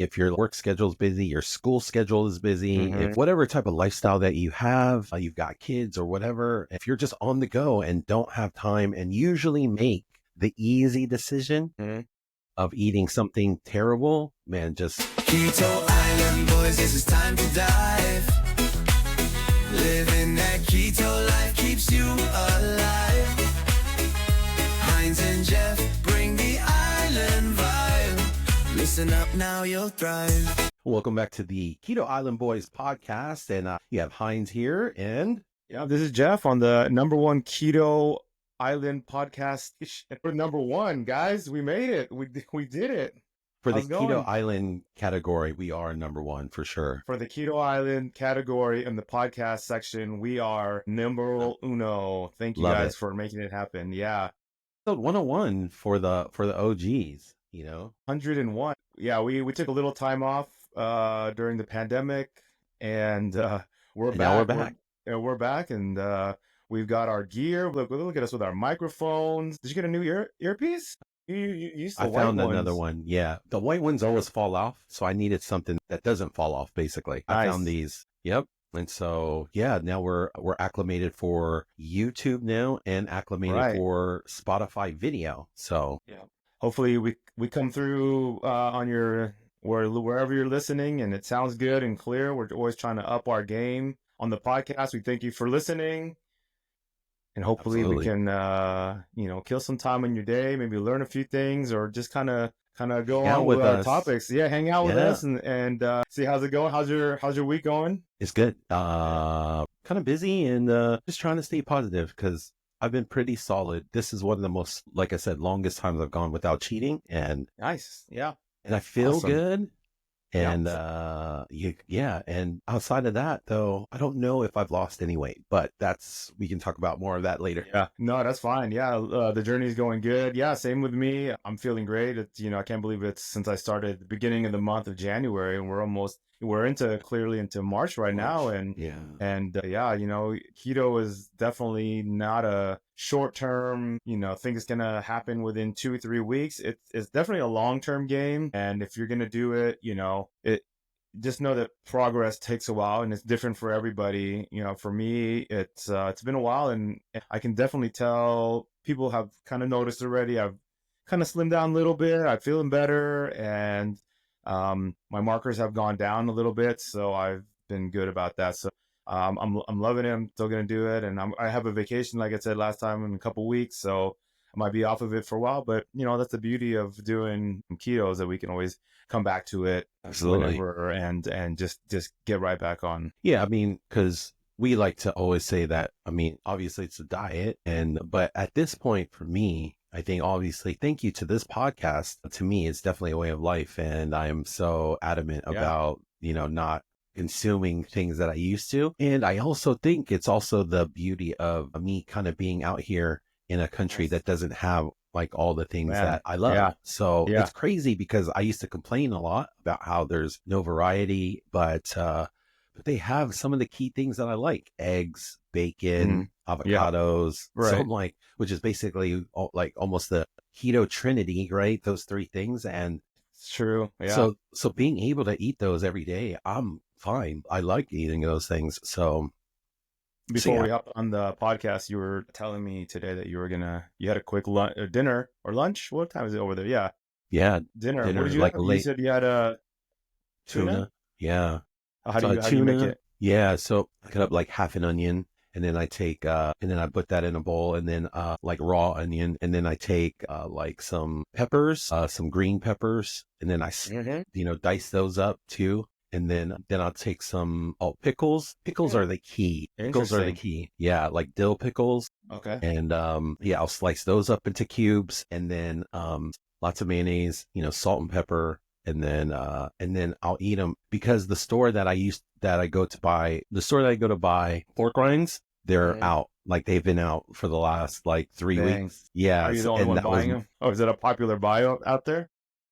if your work schedule is busy, your school schedule is busy, Mhm. if whatever type of lifestyle that you have, you've got kids or whatever, if you're just on the go and don't have time and usually make the easy decision Mhm. of eating something terrible, man, just Keto Island boys, this is time to dive. Living that keto life keeps you alive. Heinz and Jeff bring the island vibe. Listen up now, you'll thrive. welcome back to the Keto Island Boys podcast. And you have Heinz here and Yeah, this is Jeff on the #1 Keto Island podcast. We're #1, guys. We made it. We did it. for the How's it Keto going? Island category, we are #1 for sure. For the Keto Island category in the podcast section, we are numero uno. Thank you Love guys it. for making it happen. Yeah, Episode 101 for the OGs, 101. Yeah, we took a little time off during the pandemic, and we're And back. now we're back. We're back, and we've got our gear. Look at us with our microphones. Did you get a new earpiece? You used the I white found ones. another one. Yeah. The white ones always fall off. So I needed something that doesn't fall off, basically. I Nice. found these. Yep. And so, yeah, now we're acclimated for YouTube now and acclimated Right. for Spotify video. So Yeah. Hopefully we come through on your wherever you're listening and it sounds good and clear. We're always trying to up our game on the podcast. We thank you for listening. And hopefully we Absolutely. can kill some time in your day, maybe learn a few things or just kind of go Hang out on with with our us. topics. Yeah, hang out with Yeah. us and see how's it going. How's your week going? it's good. Kind of busy and just trying to stay positive because I've been pretty solid. This is one of the most, like I said, longest times I've gone without cheating. And Nice. Yeah. I feel Awesome. good. Yeah. And and outside of that though, I don't know if I've lost any weight, but we can talk about more of that later. Yeah, no, that's fine. Yeah, the journey's going good. Yeah, same with me. I'm feeling great. It's I can't believe it's since I started the beginning of the month of January, and we're clearly into March right now, and Yeah. keto is definitely not a short term thing that's gonna happen within 2 or 3 weeks. It's definitely a long term game, and if you're gonna do it, it just know that progress takes a while and it's different for everybody. For me, it's been a while, and I can definitely tell people have kind of noticed already. I've kind of slimmed down a little bit. I'm feeling better, and my markers have gone down a little bit, so I've been good about that. So I'm loving it. I'm still gonna do it, and I have a vacation, like I said last time, in a couple weeks, so I might be off of it for a while. But that's the beauty of doing keto, is that we can always come back to it Absolutely. whenever and just get right back on. Yeah, I mean, because we like to always say that, I mean, obviously it's a diet, but at this point for me, I think obviously, thank you to this podcast, to me, it's definitely a way of life. And I am so adamant Yeah. about, not consuming things that I used to. And I also think it's also the beauty of me kind of being out here in a country Yes. that doesn't have like all the things Man. that I love. Yeah. So Yeah. it's crazy because I used to complain a lot about how there's no variety, but they have some of the key things that I like: eggs, bacon, avocados. Right. So I'm like, which is basically like almost the keto trinity, right? Those three things. And It's true. Yeah. so being able to eat those every day, I'm fine. I like eating those things. So Before yeah. we hopped on the podcast, you were telling me today that you had a quick dinner or lunch. What time is it over there? Yeah, Yeah, dinner. dinner, What did you like have? late You said you had a tuna. Yeah. How So do you make tuna. it? Yeah. So I cut up like half an onion, and then I take and then I put that in a bowl, and then like raw onion, and then I take like some peppers, some green peppers, and then I dice those up too. And then I'll take some pickles. Pickles are the key. Pickles are the Interesting. key. Yeah, like dill pickles. Okay. And I'll slice those up into cubes, and then lots of mayonnaise, salt and pepper, and then I'll eat them because the store that I go to buy pork rinds, they're out. Like they've been out for the last like 3 Dang. weeks. Yeah. Are you the only one buying them? Oh, is it a popular buy out there?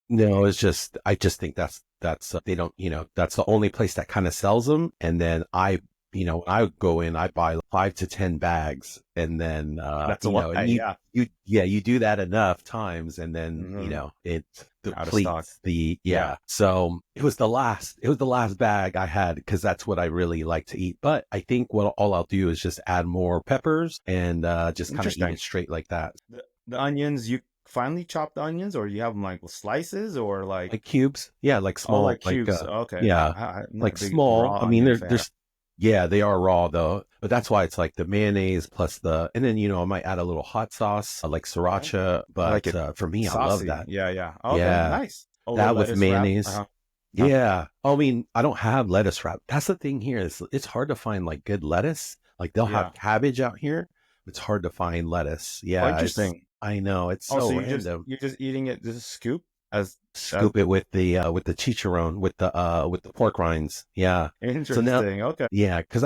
No, it's just, I just think that's they don't, that's the only place that kind of sells them. And then I when I would go in, I buy 5 to 10 bags, and then That's a lot. and Yeah. you do that enough times, and then Hmm. it Out of stock. depletes the Yeah. So it was the last bag I had because that's what I really like to eat. But I think what all I'll do is just add more peppers and just kind of eat Interesting. it straight like that. The onions, you finely chop the onions, or you have them like slices, or Like cubes, yeah, like oh, small, like cubes. Okay. yeah, I'm not a like big small. raw I mean, onion fan. yeah, they are raw though, but that's why it's like the mayonnaise plus and then I might add a little hot sauce, like Okay. sriracha. I like But it for me, I love saucy. that. Yeah, yeah. Okay, Yeah, nice. A little that with lettuce wrap. mayonnaise. Uh-huh. Huh. Yeah, I mean, I don't have lettuce wrap. That's the thing here is it's hard to find like good lettuce. Like they'll have Yeah. cabbage out here. It's hard to find lettuce. Oh, Yeah, interesting. I know it's Oh, so so random. you're just eating it just a scoop as Scoop it with the chicharron with the pork rinds. Yeah. So now, interesting. Okay. yeah, because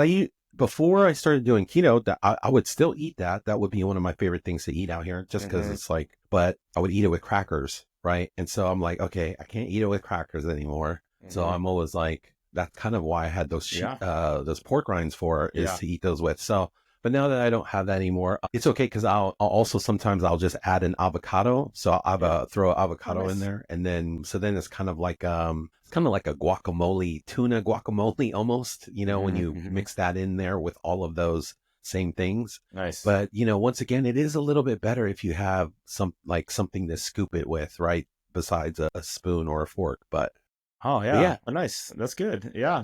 before I started doing keto, that I would still eat that. That would be one of my favorite things to eat out here, just because Hmm. it's like. But I would eat it with crackers, right? And so I'm like, okay, I can't eat it with crackers anymore. So Hmm. I'm always like, that's kind of why I had Yeah. those pork rinds for is Yeah. to eat those with. So. But now that I don't have that anymore, it's okay because I'll also sometimes I'll just add an avocado. So I'll Yeah. throw Oh, avocado in nice. there, and then it's kind of like a guacamole, tuna guacamole almost. When Hmm. you Hmm. mix that in there with all of those same things. Nice. But once again, it is a little bit better if you have something to scoop it with, right? Besides a spoon or a fork. Oh But yeah. yeah, Oh, nice. That's good. Yeah,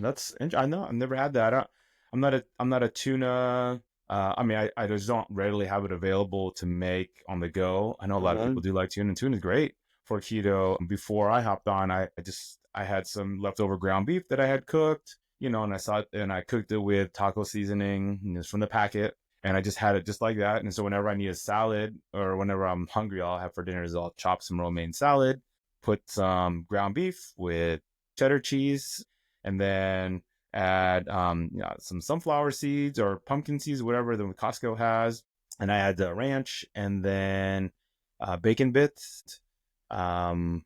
I know. I've never had that. I'm not a tuna. I mean, I just don't readily have it available to make on the go. I know a lot of people Mhm. do like tuna, and tuna is great for keto. Before I hopped on, I had some leftover ground beef that I had cooked, and I cooked it with taco seasoning, it's from the packet, and I just had it just like that. And so whenever I need a salad or whenever I'm hungry, all I'll have for dinner is I'll chop some romaine salad, put some ground beef with cheddar cheese, and then add some sunflower seeds or pumpkin seeds, whatever the Costco has, and I add the ranch, and then bacon bits. Um,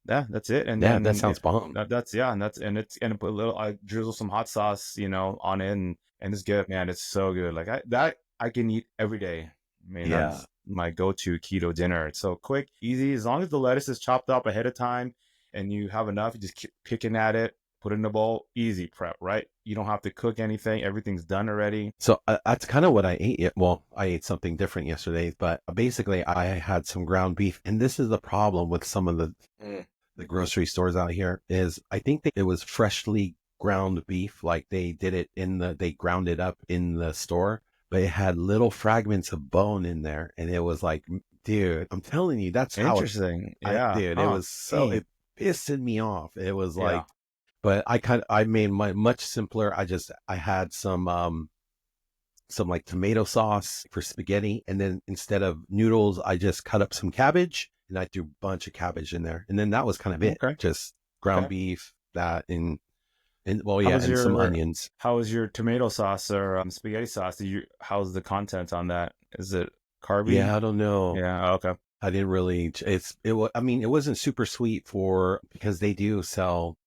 yeah, that's it. And Yeah, that then sounds bomb. that's yeah, and put a little, I drizzle some hot sauce, on it, and it's good, man. It's so good. Like I can eat every day. I mean, Yeah. that's my go-to keto dinner. It's so quick, easy. As long as the lettuce is chopped up ahead of time, and you have enough, you just keep picking at it, put it in the bowl, easy prep, right? You don't have to cook anything. Everything's done already. So that's kind of what I ate. Well, I ate something different yesterday, but basically I had some ground beef, and this is the problem with some of the grocery stores out here is I think that it was freshly ground beef, like they ground it up in the store, but it had little fragments of bone in there, and it was like, dude, I'm telling you, that's how Interesting. Yeah. dude, Huh. it pissed me off. It was Yeah. like, but I made my much simpler. I had some like tomato sauce for spaghetti, and then instead of noodles, I just cut up some cabbage and I threw a bunch of cabbage in there, and then that was kind of it. Okay. Just ground Okay. beef, that and well, How yeah, was and some your onions. how was your tomato sauce or spaghetti sauce? How's the content on that? Is it carby? Yeah, I don't know. Yeah. Okay. I didn't really. I mean, it wasn't super sweet because they do sell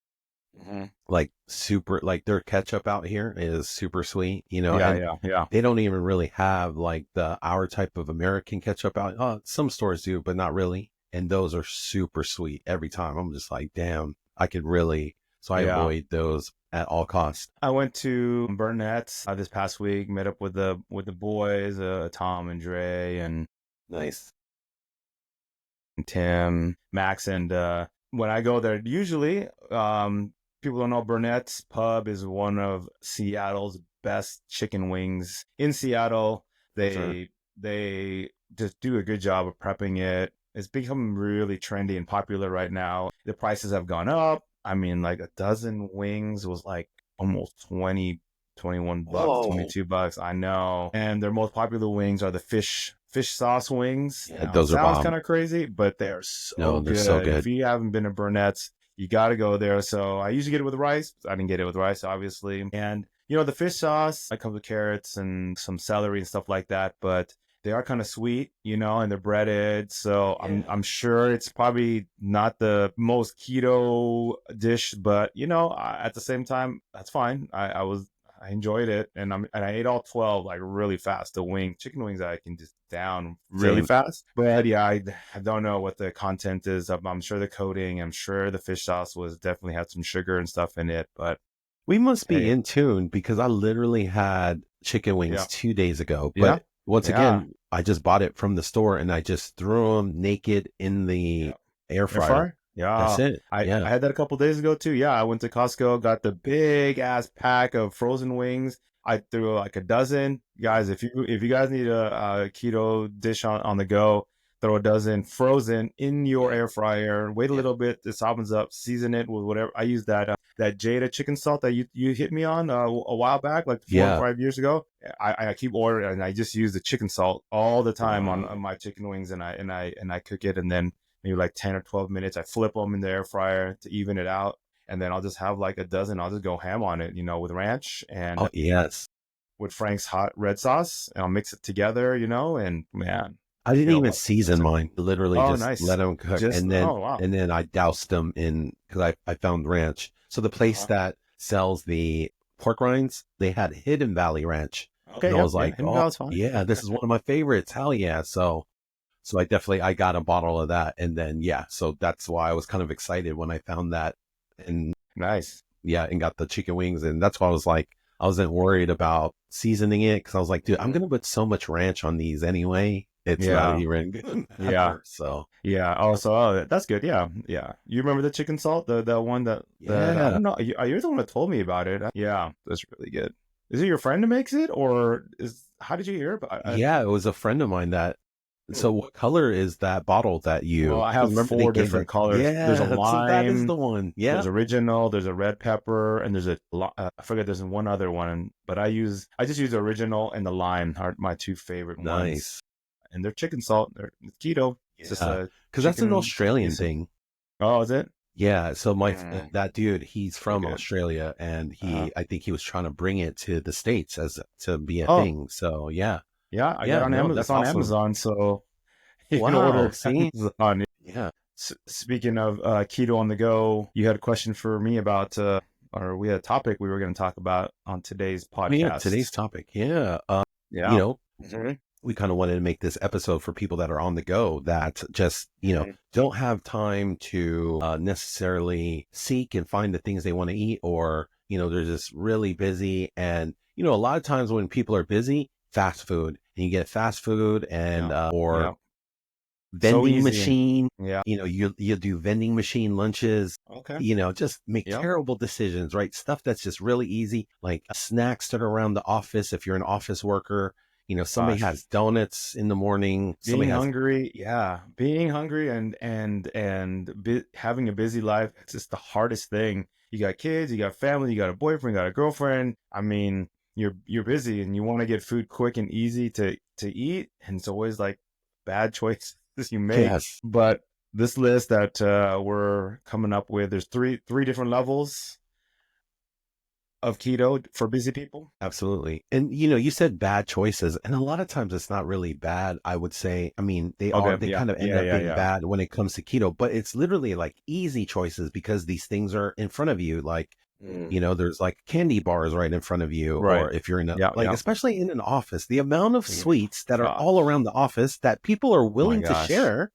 Hmm. like super like their ketchup out here is super sweet, Yeah. and Yeah. Yeah. they don't even really have like our type of American ketchup out. Some stores do, but not really. And those are super sweet every time. I'm just like, damn, I could really. So I Yeah. avoid those at all costs. I went to Burnett's this past week. Met up with the boys, Tom and Dre and Nice. Tim, Max, and when I go there, usually, people don't know Burnett's Pub is one of Seattle's best chicken wings. In Seattle, Sure. they just do a good job of prepping it. It's become really trendy and popular right now. The prices have gone up. I mean, like a dozen wings was like almost 21 bucks, Whoa. $22. I know. And their most popular wings are the fish sauce wings. Yeah, Now, it those are sounds bomb. kind of crazy, but they're No, so they're so good. If good. you haven't been to Burnett's, you got to go there. So I usually get it with rice. I didn't get it with rice, obviously. And, the fish sauce, I come with carrots and some celery and stuff like that. But they are kind of sweet, and they're breaded. So I'm Yeah. I'm sure it's probably not the most keto dish, but at the same time, that's fine. I enjoyed it, and I ate all 12 like really fast. The chicken wings, I can just down really Same. fast. But yeah, I don't know what the content is. I'm sure the coating. I'm sure the fish sauce was definitely had some sugar and stuff in it. But We must be hey, in tune because I literally had chicken wings yeah, 2 days ago. yeah, But once yeah, again, I just bought it from the store and I just threw them naked in yeah. the air Air fryer. fryer? Yeah. That's it. I Yeah. had that a couple days ago too. Yeah, I went to Costco, got the big ass pack of frozen wings. I threw like a dozen. Guys, if you guys need a keto dish on the go, throw a dozen frozen in your Yeah. air fryer. Wait a Yeah. little bit, it softens up. Season it with whatever. I use that Jada chicken salt that you hit me on a while back, like 4 or Yeah. 5 years ago. I keep ordering, and I just use the chicken salt all the time on Wow. my chicken wings, and I cook it, and then maybe like 10 or 12 minutes. I flip them in the air fryer to even it out. And then I'll just have like a dozen. I'll just go ham on it, with ranch and Oh, yes. with Frank's hot red sauce. And I'll mix it together, and man, I didn't even like, season mine. Literally oh, just let nice. them cook. Oh, wow. And then I doused them in because I found ranch. So the place Uh-huh. that sells the pork rinds, they had Hidden Valley Ranch. Okay. And I Yeah. was Yeah. like, Hidden oh, Valley's fine. yeah, this is one of my favorites. Hell yeah. So I got a bottle of that. And then, yeah, so that's why I was kind of excited when I found that. And Nice. yeah, and got the chicken wings. And that's why I was like, I wasn't worried about seasoning it because I was like, dude, I'm going to put so much ranch on these anyway. It's not Yeah. even going to Yeah. matter. So, Yeah. Oh, so that's good. Yeah. Yeah. You remember the chicken salt? The one that I yeah. don't know. You're the one that told me about it. Yeah. That's really good. Is it your friend who makes it, or how did you hear about it? Yeah, it was a friend of mine that. So, what color is that bottle that Well, you? I 'Cause have remember they 4 gave different it. colors. There's a Yeah, so that is lime, the one. Yeah, there's original, there's a red pepper, and there's I forget. There's one other one, but I just use the original and the lime are my 2 favorite ones. nice. And they're chicken salt. It's keto. It's just Yeah, a because that's an chicken Australian basic. thing. Oh, is it? Yeah, so Mm, that dude, he's so from good. Australia, and Uh, I think he was trying to bring it to the States as to be a oh, thing. So yeah, yeah. I got yeah, on no, Amazon. It's that's on awesome. Amazon, so you can Wow, order see, Amazon. yeah, Speaking of keto on the go, you had a question for me about, or we had a topic we were going to talk about on today's oh, yeah, podcast. today's topic, yeah, you Yeah. know, Mhm. we kind of wanted to make this episode for people that are on the go that just, Mhm. don't have time to necessarily seek and find the things they want to eat, or, they're just really busy. And, a lot of times when people are busy, fast food, and you get fast food and, Yeah. or Yeah. So vending easy. machine, Yeah. you do vending machine lunches, Okay. just make Yeah. terrible decisions, right? Stuff that's just really easy, like snacks that are around the office. If you're an office worker, somebody Gosh. has donuts in the morning. Somebody Being has, hungry. Yeah. Being hungry and having a busy life. It's just the hardest thing. You got kids, you got family, you got a boyfriend, you got a girlfriend. I mean, you're busy and you want to get food quick and easy to eat. And it's always like bad choices you make. yes, But this list that we're coming up with, there's three different levels of keto for busy people. absolutely. And, you said bad choices, and a lot of times it's not really bad. I would say, I mean, Okay. they Yeah. kind of end Yeah. up Yeah. being Yeah. bad when it comes to keto, but it's literally like easy choices because these things are in front of you. Like, Mm. there's like candy bars right in front of you, Right. or if you're in Yeah. like, Yeah. especially in an office, the amount of Yeah. sweets that are Gosh. all around the office that people are Oh my willing to gosh. share,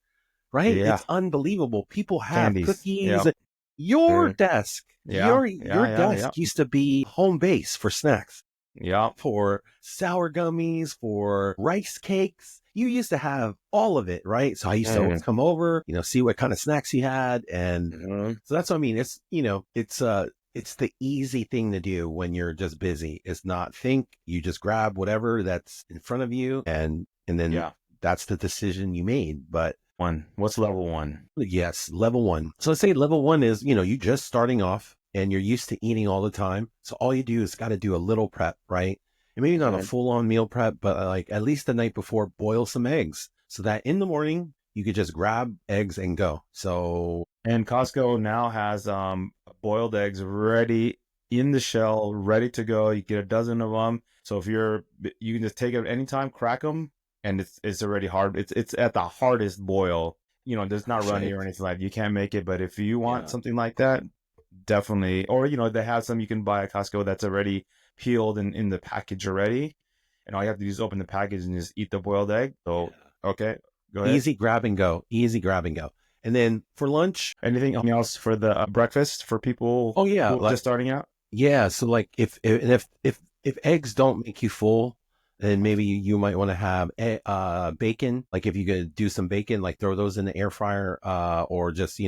right? Yeah. It's unbelievable. People have Candies. cookies. Yeah. Your Mm. desk, Yeah. Yeah. your Yeah. Yeah. desk used to be home base for snacks, Yeah. for sour gummies, for rice cakes. You used to have all of it, right? So I used to always Mm. come over, see what kind of snacks you had. And Mhm. so that's what I mean. It's, it's the easy thing to do when you're just busy is not think. You just grab whatever that's in front of you, and then Yeah. that's the decision you made. But What's level 1? yes, level 1. So let's say level 1 is, you just starting off and you're used to eating all the time. So all you do is got to do a little prep, right? And maybe not a Mhm. full on meal prep, but like at least the night before, boil some eggs so that in the morning you could just grab eggs and go. So And Costco now has boiled eggs ready in the shell, ready to go. You get a dozen of them. So if you can just take it anytime, crack them, and it's already hard. It's at the hardest boil. There's not runny or perfect. anything like that. You can't make it. But if you want Yeah. something like that, definitely. Or, they have some you can buy at Costco that's already peeled and in the package already. And all you have to do is open the package and just eat the boiled egg. So, okay, go ahead. Easy grab and go. Easy grab and go. And then for lunch, Anything else for the breakfast for people oh yeah, who are like just starting out? yeah. So like if eggs don't make you full, then maybe you might want to have bacon. Like if you could do some bacon, like throw those in the air fryer, or just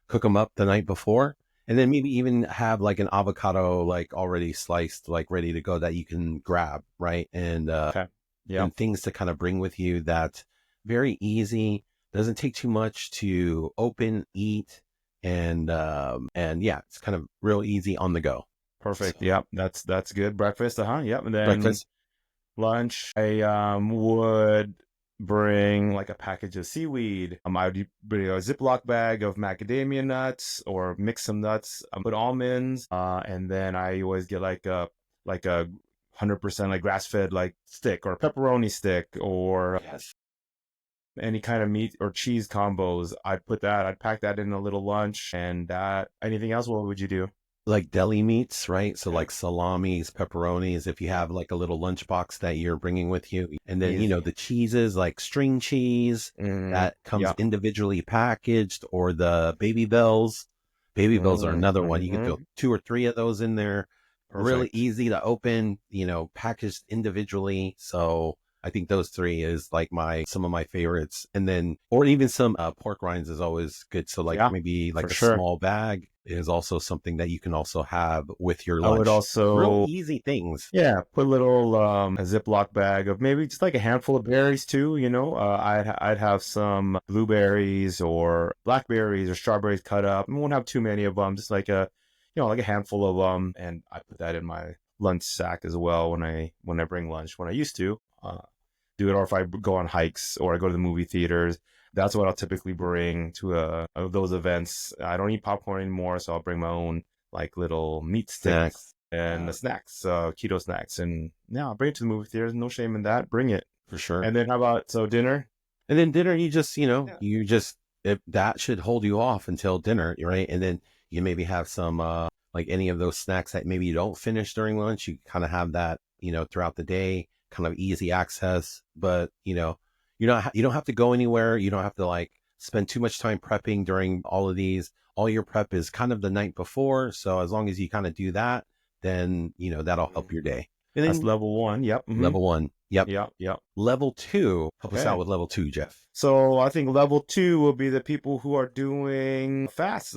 cook them up the night before, and then maybe even have like an avocado like already sliced, like ready to go that you can grab, right? Okay. Yeah. And things to kind of bring with you that very easy, doesn't take too much to open, eat, and yeah, it's kind of real easy on the go. Perfect. So, Yep. That's good. Breakfast. Yep. And then breakfast. lunch, I would bring like a package of seaweed. I would bring a Ziploc bag of macadamia nuts or mix some nuts, put almonds, and then I always get like a 100% like grass fed like stick or pepperoni stick or Yes. any kind of meat or cheese combos. I'd pack that in a little lunch. And that, anything else, what would you do? Like deli meats, right? So Okay. like salamis, pepperonis, if you have like a little lunchbox that you're bringing with you. And then, Easy. the cheeses like string cheese that comes Yeah. individually packaged, or the baby bells. Baby bells are another one. You can throw Mm-hmm. 2 or 3 of those in there. Really Perfect. easy to open, packaged individually. So I think those three is like some of my favorites. And then, or even some pork rinds is always good. So like Yeah, maybe for like a sure. small bag is also something that you can also have with your I would lunch. Real also, easy things. yeah, put a little a Ziploc bag of maybe just like a handful of berries too. I'd have some blueberries or blackberries or strawberries cut up. I won't have too many of them, just like like a handful of them, and I put that in my lunch sack as well when I bring lunch. When I used to do it, or if I go on hikes or I go to the movie theaters. That's what I'll typically bring to those events. I don't eat popcorn anymore, so I'll bring my own like little meat Snacks. sticks and the snacks, keto snacks. And yeah, I'll bring it to the movie theaters. No shame in that. Bring it. For sure. And then how about dinner? And then dinner, you just, Yeah. if that should hold you off until dinner, right? And then you maybe have some, like any of those snacks that maybe you don't finish during lunch. You kind of have that, throughout the day, kind of easy access. But, you don't have to go anywhere. You don't have to like spend too much time prepping during all of these. All your prep is kind of the night before. So as long as you kind of do that, then, that'll help your day. And That's then level one. Yep. level 1. Yep. Yep. Level 2, help us Okay. out with level 2, Jeff. So I think level 2 will be the people who are doing fast.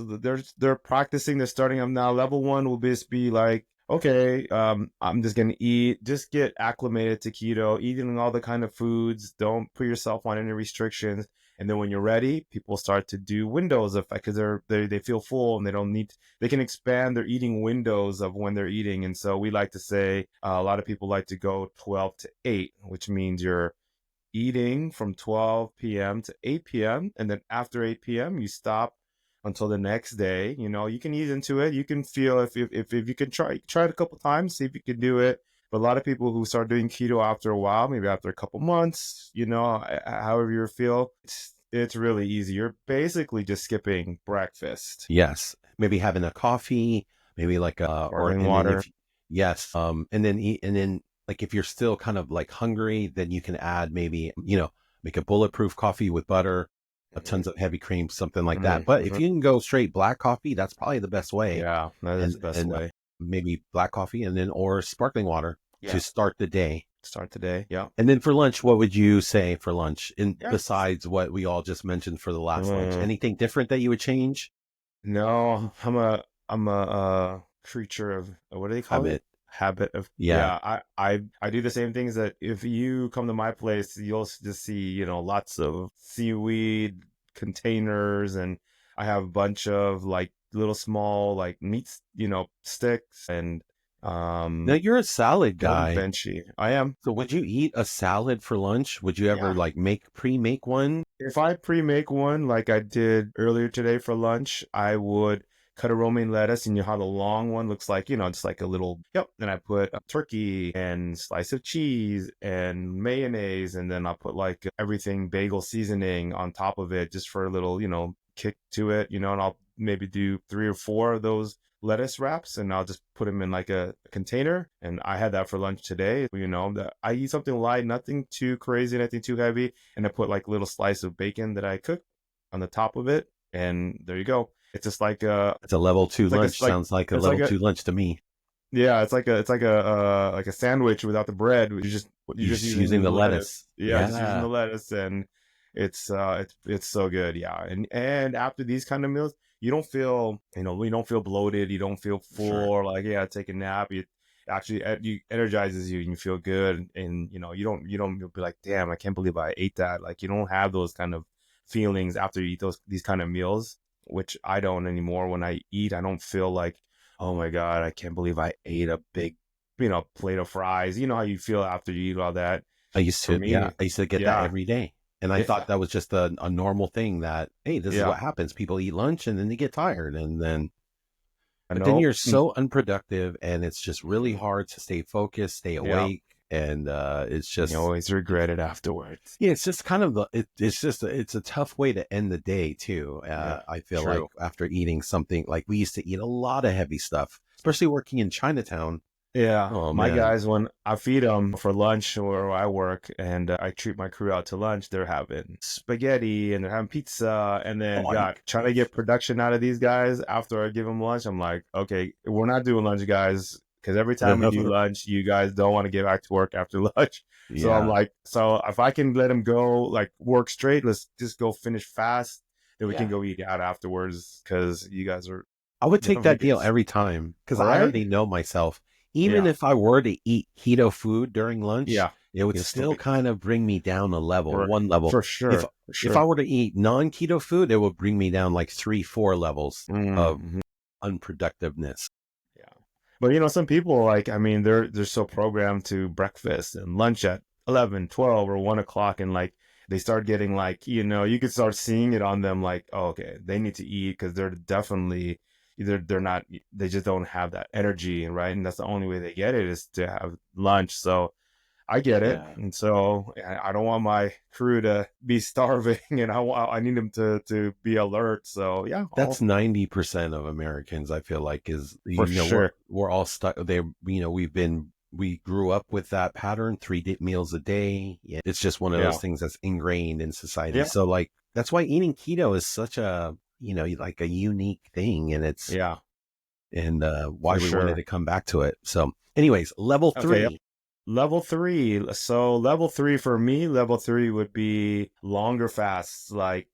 They're practicing. They're starting up now. Level 1 will just be like, okay, I'm just gonna just get acclimated to keto, eating all the kind of foods. Don't put yourself on any restrictions. And then when you're ready, people start to do windows of, because they feel full and they can expand their eating windows of when they're eating. And so we like to say a lot of people like to go 12 to 8, which means you're eating from 12 p.m. to 8 p.m. And then after 8 p.m., you stop until the next day. You can ease into it. You can feel if you can try it a couple times, see if you can do it. But a lot of people who start doing keto after a while, maybe after a couple months, however you feel, it's really easy. You're basically just skipping breakfast. Yes. Maybe having a coffee, maybe like Sparkling and then water. yes. And then like if you're still kind of like hungry, then you can add maybe, make a bulletproof coffee with butter, tons of heavy cream, something like that. But if you can go straight black coffee, that's probably the best way. Yeah, that is the best And way. maybe black coffee and then, or sparkling water to start the day. Start the day. Yeah. And then for lunch, what would you say for lunch? And Yeah. besides what we all just mentioned for the last lunch, Mm. anything different that you would change? No, I'm a creature of, what do they call it? Habit of. Yeah. I do the same things that if you come to my place, you'll just see, lots of seaweed containers, and I have a bunch of like little small like meats, sticks, and Now you're a salad guy. benchy. I am. So would you eat a salad for lunch? Would you ever Yeah. like pre-make one? If I pre-make one like I did earlier today for lunch, I would cut a romaine lettuce, and how the long one looks like, just like a little, yep. Then I put a turkey and slice of cheese and mayonnaise, and then I'll put like everything bagel seasoning on top of it just for a little, kick to it, and I'll maybe do 3 or 4 of those lettuce wraps, and I'll just put them in like a container. And I had that for lunch today. That I eat something light, nothing too crazy, nothing too heavy, and I put like a little slice of bacon that I cooked on the top of it, and there you go. It's just like It's a level 2 lunch. Sounds like a it's like level 2 lunch to me. yeah, it's like a sandwich without the bread. You're just using the lettuce. Yeah, just using the lettuce, and it's so good. Yeah, and after these kind of meals, you don't feel bloated. You don't feel full or like take a nap. It actually you energizes you and you feel good, and you don't be like, damn, I can't believe I ate that. Like you don't have those kind of feelings after you eat these kind of meals, which I don't anymore. When I eat, I don't feel like, oh my God, I can't believe I ate a big, plate of fries. You know how you feel after you eat all that. I used to get that every day. And I thought that was just a normal thing that, hey, this is what happens. People eat lunch and then they get tired. And then, but then you're so unproductive and it's just really hard to stay focused, stay awake. And it's just, you always regret it afterwards. Yeah, it's just kind of it's a tough way to end the day too. I feel like after eating something, like we used to eat a lot of heavy stuff, especially working in Chinatown. Yeah, my man. guys, when I feed them for lunch where I work, and I treat my crew out to lunch, they're having spaghetti and they're having pizza, and then trying to get production out of these guys after I give them lunch. I'm like, okay, we're not doing lunch, guys. Because every time we do lunch, you guys don't want to get back to work after lunch. So I'm like, so if I can let them go, like work straight, let's just go finish fast. Then we can go eat out afterwards because you guys are. I would take that deal every time because I already know myself. Even if I were to eat keto food during lunch, it would still kind of bring me down one level. For sure. If I were to eat non-keto food, it would bring me down like 3-4 levels of unproductiveness. But some people, like, I mean, they're so programmed to breakfast and lunch at 11, 12, or 1 o'clock, and like they start getting like, you could start seeing it on them, like, oh, okay, they need to eat because they're definitely they just don't have that energy, right? And that's the only way they get it is to have lunch. So I get it, and so I don't want my crew to be starving, and I need them to be alert. So that's 90% of Americans. I feel like is sure. We're all stuck there. We grew up with that pattern, 3 meals a day. It's just one of those things that's ingrained in society. So like that's why eating keto is such a like a unique thing, and it's and why we wanted to come back to it. So, anyways, level 3. Okay. Level 3. So level 3 for me, level 3 would be longer fasts, like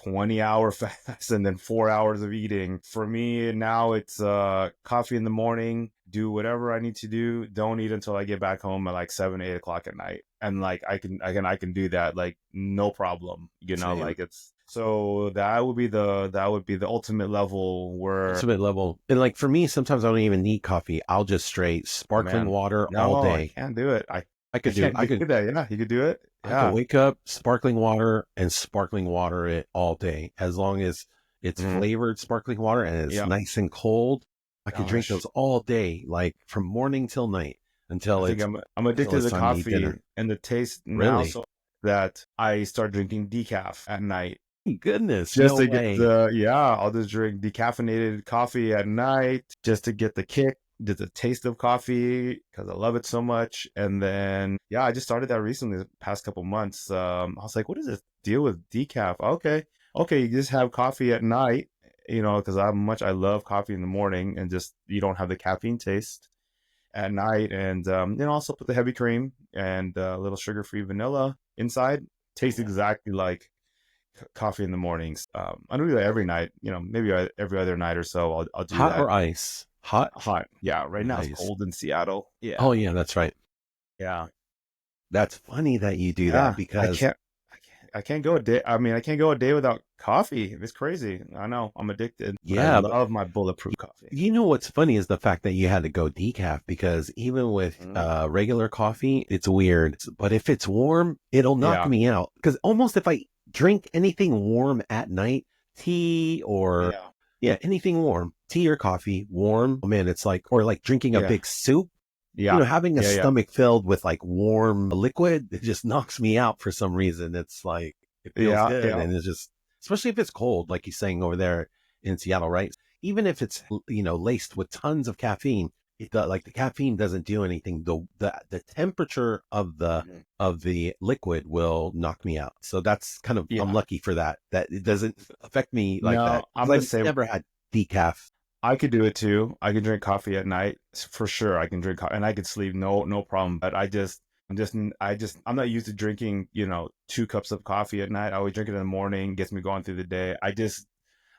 20-hour fast and then 4 hours of eating. For me now, it's coffee in the morning, do whatever I need to do. Don't eat until I get back home at like 7, 8 o'clock at night. And like I can do that like no problem. Same. Like it's. So that would be the ultimate level and like for me, sometimes I don't even need coffee. I'll just straight sparkling water all day. I can't do it. I could do that. Yeah, you could do it. I could wake up, sparkling water it all day, as long as it's flavored sparkling water and it's nice and cold. I could drink those all day, like from morning till night until I'm addicted to the coffee and the taste now, so that I start drinking decaf at night. Goodness, just to get I'll just drink decaffeinated coffee at night just to get the kick, get the taste of coffee because I love it so much. And then I just started that recently, the past couple months. I was like, what is this deal with decaf? Okay, you just have coffee at night, because I love coffee in the morning, and just you don't have the caffeine taste at night. And also put the heavy cream and a little sugar-free vanilla inside. Tastes exactly like coffee in the mornings. I don't do that every night, maybe every other night or so I'll do hot that. Or ice? Hot. Yeah, right now it's cold in Seattle. Oh yeah, that's right. That's funny that you do that, because I can't go a day. I mean, I can't go a day without coffee. It's crazy. I know, I'm addicted. Yeah, I love my bulletproof coffee. What's funny is the fact that you had to go decaf, because even with regular coffee, it's weird. But if it's warm, it'll knock me out. Because almost if I drink anything warm at night, tea or anything warm, tea or coffee, warm, oh man, it's like, or like drinking a big soup. Having a stomach filled with like warm liquid, it just knocks me out for some reason. It's like, it feels good. And it's just, especially if it's cold, like he's saying over there in Seattle, right? even if it's, laced with tons of caffeine, like the caffeine doesn't do anything. The temperature of the liquid will knock me out. So that's kind of, I'm lucky for that it doesn't affect me like No, that. I'm the I've same. never had decaf. I could do it too. I can drink coffee at night for sure. I can drink and I could sleep, no problem. But I'm not used to drinking, 2 cups of coffee at night. I always drink it in the morning, gets me going through the day. I'm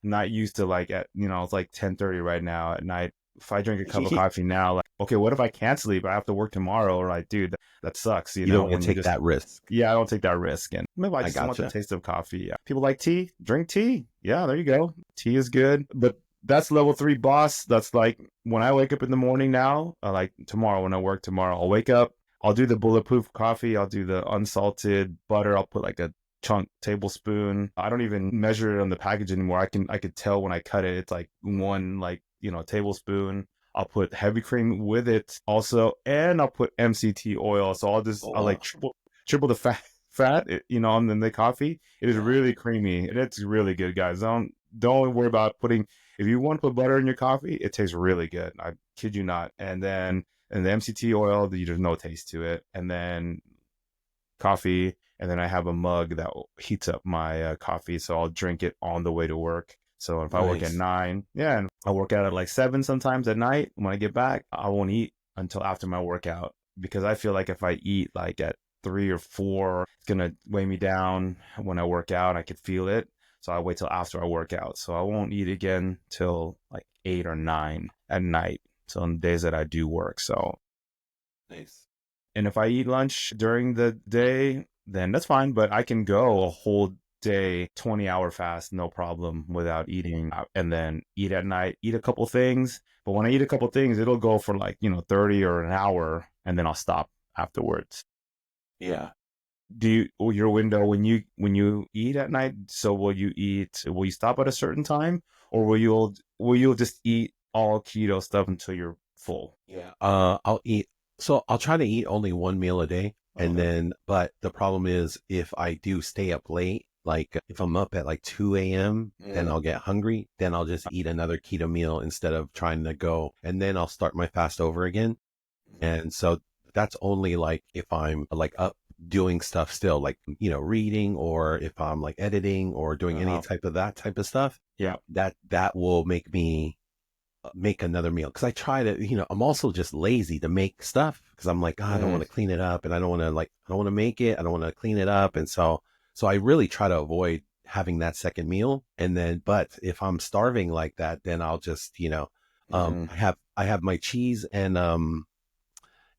not used to like it's like 10:30 right now at night. If I drink a cup of coffee now, like, okay, what if I can't sleep? I have to work tomorrow. Or like, dude, that sucks. You don't want to take that risk. Yeah, I don't take that risk. And maybe I just want the taste of coffee. Yeah. People like tea, drink tea. Yeah, there you go. Tea is good. But that's level 3 boss. That's like when I wake up in the morning now, like tomorrow when I work tomorrow, I'll wake up, I'll do the bulletproof coffee. I'll do the unsalted butter. I'll put like a chunk tablespoon. I don't even measure it on the package anymore. I could tell when I cut it. It's like 1 tablespoon. I'll put heavy cream with it also, and I'll put MCT oil. So I'll like triple the fat, on the coffee. It is really creamy and it's really good, guys. Don't worry about putting. If you want to put butter in your coffee, it tastes really good. I kid you not. And the MCT oil, there's no taste to it. And then coffee. And then I have a mug that heats up my coffee. So I'll drink it on the way to work. So if I work at 9, and I work out at like 7 sometimes at night. When I get back, I won't eat until after my workout, because I feel like if I eat like at 3 or 4, it's going to weigh me down when I work out. I could feel it. So I wait till after I work out. So I won't eat again till like 8 or 9 at night. So on the days that I do work. So nice. And if I eat lunch during the day, then that's fine. But I can go a whole day, 20-hour fast, no problem, without eating, and then eat at night, eat a couple things. But when I eat a couple things, it'll go for like, 30 or an hour, and then I'll stop afterwards. Yeah. Your window when you eat at night, so will you stop at a certain time, or will you just eat all keto stuff until you're full? Yeah. I'll try to eat only 1 meal a day. And but the problem is if I do stay up late, like if I'm up at like 2 a.m., then I'll get hungry. Then I'll just eat another keto meal instead of trying to go. And then I'll start my fast over again. And so that's only like if I'm like up doing stuff still, like, reading, or if I'm like editing or doing any type of stuff. Yeah. That will make me make another meal. Cause I try to, I'm also just lazy to make stuff, because I'm like, I don't want to clean it up, and I don't want to make it. I don't want to clean it up. And so I really try to avoid having that second meal. And then, but if I'm starving like that, then I'll just, I have my cheese and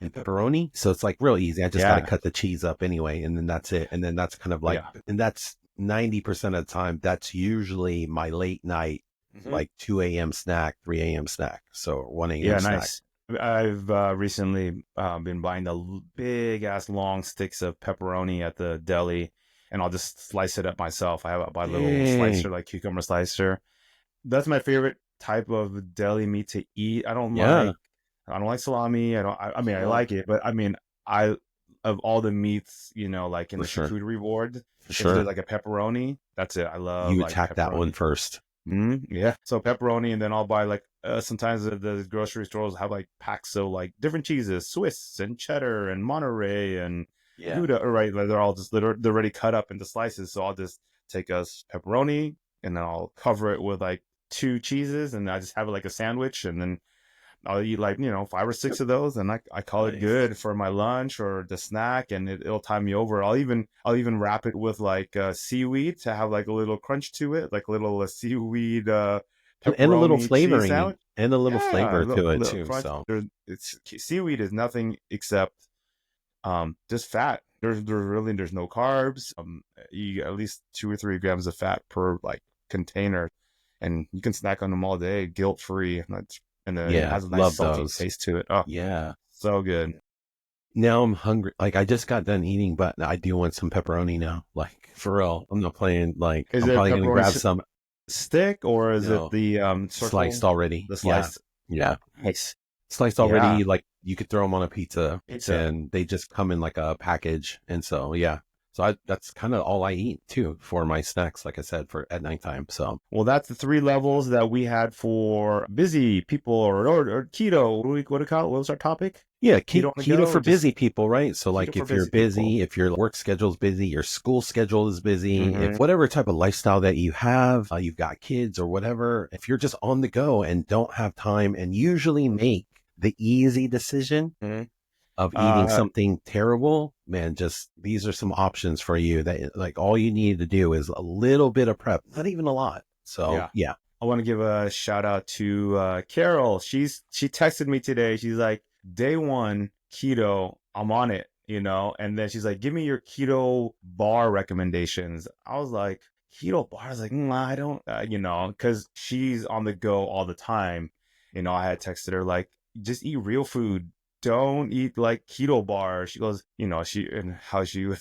pepperoni. So it's like real easy. I just got to cut the cheese up anyway. And then that's it. And then that's kind of like, and that's 90% of the time. That's usually my late night, like 2 a.m. snack, 3 a.m. snack. So 1 a.m. snack. Nice. I've recently been buying the big ass long sticks of pepperoni at the deli, and I'll just slice it up myself. I have a little slicer, like cucumber slicer. That's my favorite type of deli meat to eat. I don't like salami. I like it, but of all the meats, like in the charcuterie board, if there's like a pepperoni, that's it. I love. You attack that one first. Yeah. So pepperoni, and then I'll buy like sometimes the grocery stores have like packs of like different cheeses, Swiss and cheddar and Monterey and Gouda. Right, like they're already cut up into slices. So I'll just take a pepperoni, and then I'll cover it with like 2 cheeses, and I just have it like a sandwich, and then I'll eat like 5 or 6 of those, and I call it good for my lunch or the snack, and it'll time me over. I'll even wrap it with like seaweed to have like a little crunch to it, like a little seaweed and a little flavoring and a little flavor to it too. Crunch. So seaweed is nothing except just fat. There's no carbs. You get at least 2 or 3 grams of fat per like container, and you can snack on them all day, guilt free. And then it has a nice salty taste to it. Oh, yeah. So good. Now I'm hungry. Like I just got done eating, but I do want some pepperoni now. Like for real. I'm not playing. Like I'm probably going to grab some stick, or is it the sliced already? The sliced. Yeah. Nice. Sliced already. Like you could throw them on a pizza, and they just come in like a package. And so, yeah. So that's kind of all I eat too for my snacks, like I said, for at nighttime. So Well, that's the 3 levels that we had for busy people or keto. What do we call it? What was our topic? yeah, Keto on the keto go, for just busy people, right? So keto like for if you're busy people. busy, if your work schedule is busy, your school schedule is busy, if Hmm. whatever type of lifestyle that you have, you've got kids or whatever, if you're just on the go and don't have time and usually make the easy decision Hmm. of eating Uh, something terrible, man, just these are some options for you that like all you need to do is a little bit of prep, not even a lot. So yeah. yeah. I want to give a shout out to Carol. She texted me today. She's like, day 1 keto, I'm on it, and then she's like, give me your keto bar recommendations. I was like, keto bar? I was like, I don't, because she's on the go all the time. I had texted her like, just eat real food. Don't eat like keto bar. She goes, and how she would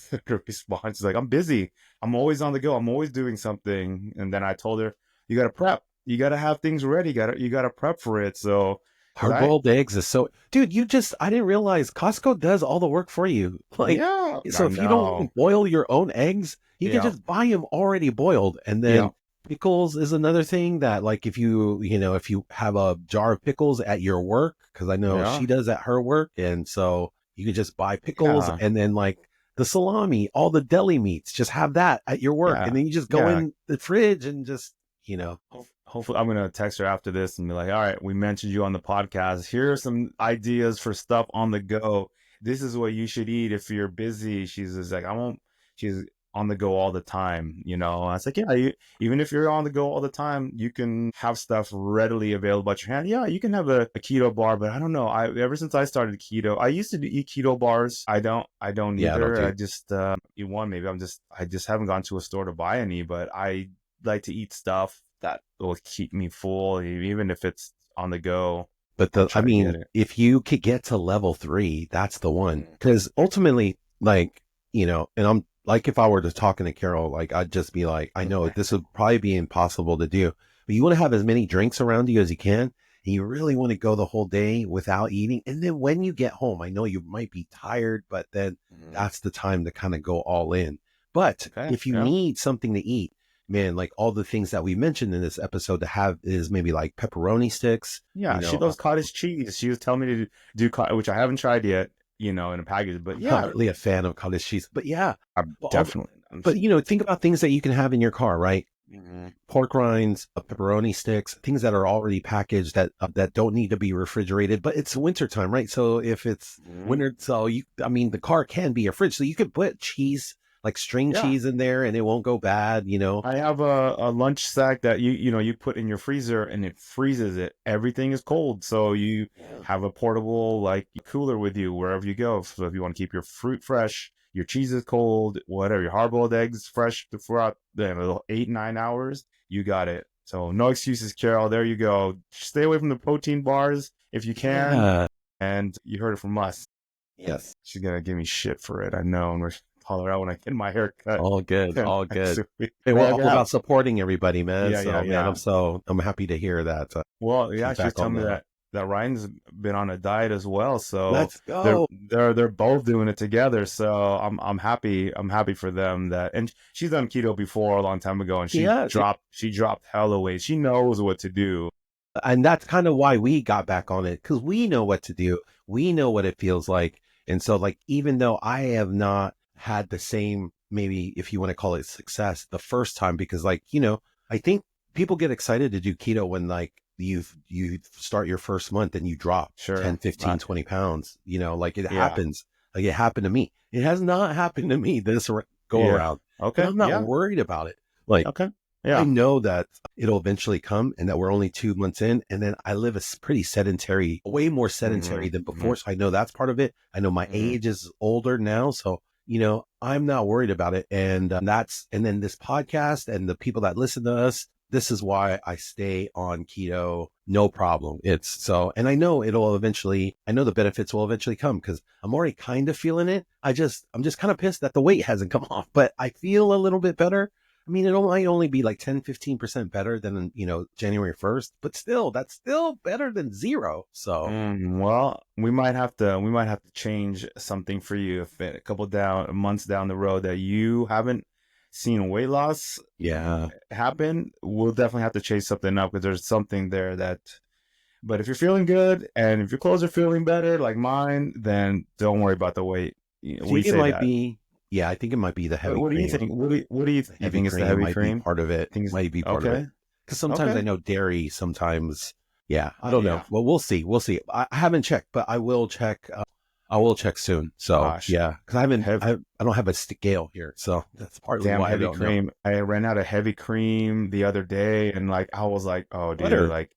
respond, she's like, I'm busy. I'm always on the go. I'm always doing something. And then I told her, you got to prep. You got to have things ready. You got to prep for it. So, cause Hard boiled eggs is so, dude, I didn't realize Costco does all the work for you. Like, yeah, so I if you don't want know. to boil your own eggs, you can Yeah. just buy them already boiled. And Yeah. then pickles is another thing that, like, if if you have a jar of pickles at your work, because I know Yeah. she does at her work. And so you can just buy pickles Yeah. and then, like, the salami, all the deli meats, just have that at your work. Yeah. And then you just go Yeah. in the fridge and just, Hopefully, I'm gonna text her after this and be like, "All right, we mentioned you on the podcast. Here are some ideas for stuff on the go. This is what you should eat if you're busy." She's just like, "I won't." She's on the go all the time. I was like, "Yeah, even if you're on the go all the time, you can have stuff readily available at your hand. Yeah, you can have a keto bar, but I don't know. Ever since I started keto, I used to eat keto bars. I don't yeah, I don't either. do. I just eat one. Maybe I just haven't gone to a store to buy any, but I like to eat stuff that will keep me full, even if it's on the go. But I'll try to get it. if you could get to level 3, that's the one. Mm. Because ultimately, like, and I'm like, if I were to talking to Carol, like, I'd just be like, I know this would probably be impossible to do, but you want to have as many drinks around you as you can. And you really want to go the whole day without eating. And then when you get home, I know you might be tired, but then that's the time to kind of go all in. But Okay. if you Yeah. need something to eat, man, like all the things that we mentioned in this episode to have is maybe like pepperoni sticks, Yeah. She loves cottage cheese. She was telling me to do, which I haven't tried yet, in a package, but I'm yeah, not really a fan of cottage cheese, but yeah, I'm but, definitely. think about things that you can have in your car, right? Mhm. Pork rinds, pepperoni sticks, things that are already packaged that don't need to be refrigerated. But it's wintertime, right? So if it's Mhm. winter, the car can be a fridge, so you could put cheese, like string Yeah. cheese, in there, and it won't go bad. I have a lunch sack that you put in your freezer and it freezes it. Everything is cold, so you have a portable like cooler with you wherever you go. So if you want to keep your fruit fresh, your cheese is cold, whatever, your hard-boiled eggs fresh throughout the 8-9 hours, you got it. So no excuses, Carol. There you go. Stay away from the protein bars if you can. Yeah. And you heard it from us. Yes. She's gonna give me shit for it. I know. And we're holler out when I get my hair cut. All good. All good. Hey, we're Man, all about supporting everybody, man. Yeah, So, yeah, man, yeah. I'm happy to hear that. Well, yeah, she was Feedback on telling me that. that Ryan's been on a diet as well, so Let's they're go. they're both doing it together. So I'm happy. I'm happy for them and she's done keto before a long time ago, and Yeah. she dropped hella weight. She knows what to do. And that's kind of why we got back on it, because we know what to do. We know what it feels like. And so, like, even though I have not had the same, maybe if you want to call it success the first time, because like, I think people get excited to do keto when like you start your first month and you drop Sure. 10, 15, 20 pounds, like it Yeah. happens. Like it happened to me. It has not happened to me this go Yeah. around. Okay. And I'm not Yeah. worried about it. Like, Okay. I Yeah. know that it'll eventually come and that we're only 2 months in. And then I live pretty sedentary, way more sedentary than before. So I know that's part of it. I know my age is older now. So, I'm not worried about it. And and then this podcast and the people that listen to us, this is why I stay on keto. No problem. And I know I know the benefits will eventually come because I'm already kind of feeling it. I'm just kind of pissed that the weight hasn't come off, but I feel a little bit better. I mean, it might only be like 10-15% better than, January 1st, but still, that's still better than zero. So Well, we might have to change something for you if a couple months down the road that you haven't seen weight loss yeah, happen. We'll definitely have to change something up because there's something there that. But if you're feeling good and if your clothes are feeling better, like mine, then don't worry about the weight. I We think it say might that. be, yeah, I think it might be the heavy What do you cream. think? What do you The you heavy think it's the cream heavy might be cream? part of it. Things Might be part of it. okay. Because sometimes I Okay. know dairy, sometimes, yeah, I don't know. Yeah. Well, we'll see. We'll see. I haven't checked, but I will check. I will check soon. So Gosh. yeah, because I haven't, Heavy, I don't have a scale here. So that's partly damn why I heavy don't know. cream. I ran out of heavy cream the other day and like I was like, oh dude, Butter. like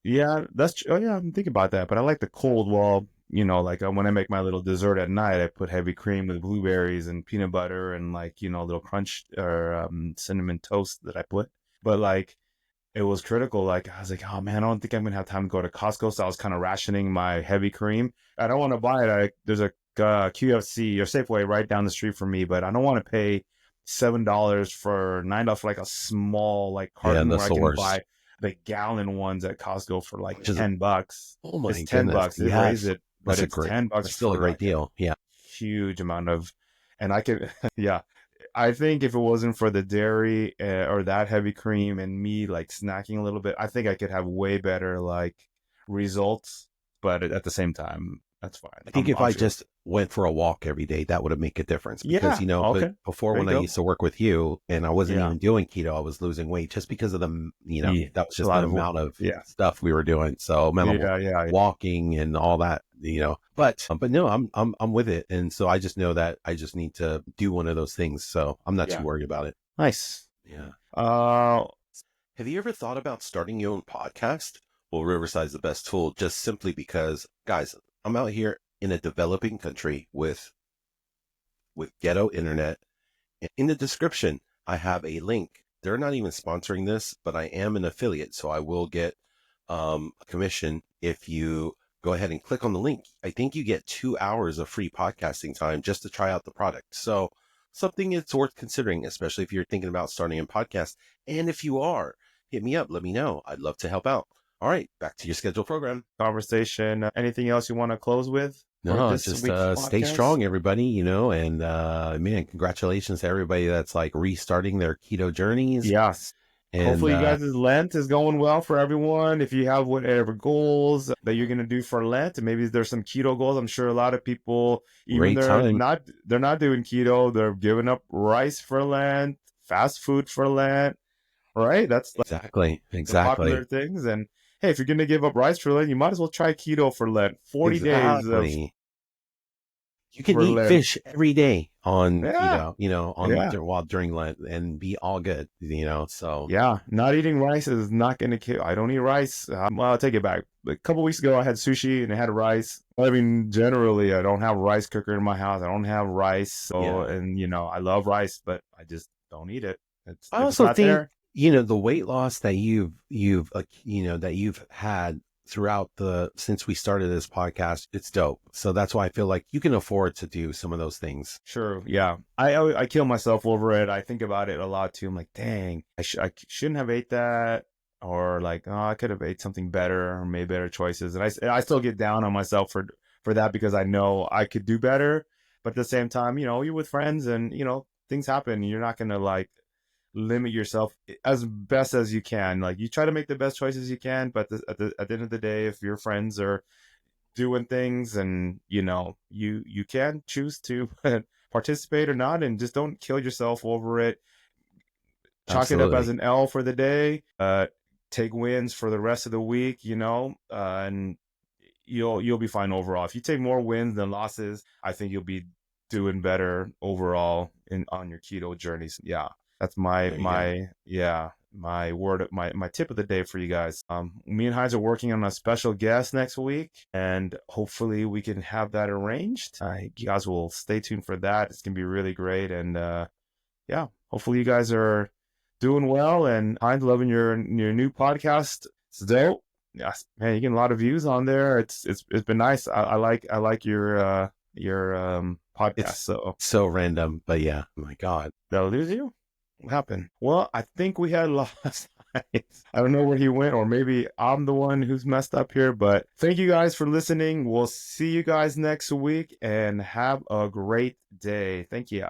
yeah, oh yeah, I'm thinking about that. But I like the cold wall, like when I make my little dessert at night, I put heavy cream with blueberries and peanut butter and like, a little crunch or cinnamon toast that I put. But like it was critical. Like I was like, oh man, I don't think I'm gonna have time to go to Costco. So I was kind of rationing my heavy cream. I don't want to buy it. There's a QFC or Safeway right down the street from me, but I don't want to pay $7 for $9 for like a small like Yeah, carton where that's I the can worst. buy the gallon ones at Costco for like Which is, $10. oh It's my ten goodness. bucks. They raise Yes. it, but it's $10 That's still a for great like a deal. Yeah. huge amount of, and I could, yeah. I think if it wasn't for the dairy or that heavy cream and me like snacking a little bit, I think I could have way better like results. But at the same time, that's fine. I think if I'm I sure. just went for a walk every day, that would have made a difference because, Yeah. but Okay. before There you when I go. used to work with you and I wasn't Yeah. even doing keto, I was losing weight just because of Yeah. that was A just lot the of amount of yeah. stuff we were doing. So amount of Yeah. Yeah. walking and all that, but no, I'm with it. And so I just know that I just need to do one of those things. So I'm not too Yeah. worried about it. Nice. Yeah. Uh, Have you ever thought about starting your own podcast? Well, Riverside's the best tool just simply because, guys, I'm out here in a developing country with ghetto internet. In the description, I have a link. They're not even sponsoring this, but I am an affiliate, so I will get a commission if you go ahead and click on the link. I think you get 2 hours of free podcasting time just to try out the product. So something it's worth considering, especially if you're thinking about starting a podcast. And if you are, hit me up. Let me know. I'd love to help out. All right, back to your scheduled program. conversation. Anything else you want to close with? For No, this just week's stay podcast? strong, everybody, and man, congratulations to everybody that's like restarting their keto journeys. Yes. And Hopefully you guys' Lent is going well for everyone. If you have whatever goals that you're gonna do for Lent, and maybe there's some keto goals. I'm sure a lot of people, even great time. they're not doing keto, they're giving up rice for Lent, fast food for Lent, right? That's like Exactly. the popular things. And hey, if you're gonna give up rice for Lent, you might as well try keto for Lent. 40 days of Exactly. You can for eat Lent. fish every day on Yeah. keto, Yeah. while during Lent and be all good, so Yeah, not eating rice is not going to kill. I don't eat rice. Well, I'll take it back. A couple weeks ago, I had sushi and I had rice. I mean, generally, I don't have a rice cooker in my house. I don't have rice. So, Yeah. and I love rice, but I just don't eat it. I If it's also not think, there. the weight loss that that you've had throughout since we started this podcast, it's dope. So that's why I feel like you can afford to do some of those things. Sure. Yeah. I kill myself over it. I think about it a lot too. I'm like, dang, I shouldn't have ate that. Or like, oh, I could have ate something better or made better choices. And I still get down on myself for that because I know I could do better. But at the same time, you're with friends and, things happen. You're not going to like limit yourself as best as you can. Like you try to make the best choices you can. But at the end of the day, if your friends are doing things and, you can choose to participate or not, and just don't kill yourself over it. Chalk it up as Absolutely. an L for the day. Take wins for the rest of the week, and you'll be fine overall. If you take more wins than losses, I think you'll be doing better overall on your keto journeys. Yeah, that's my word, my tip of the day for you guys. Me and Heinz are working on a special guest next week, and hopefully we can have that arranged. You guys will stay tuned for that. It's gonna be really great, and yeah, hopefully you guys are doing well. And Heinz, loving your new podcast. It's dope. Yes, man, you get a lot of views on there. It's been nice. I like your podcast. It's so random, but yeah, oh my God. Did I lose you? What happened? Well, I think we had lost. I don't know where he went, or maybe I'm the one who's messed up here, but thank you guys for listening. We'll see you guys next week and have a great day. Thank you.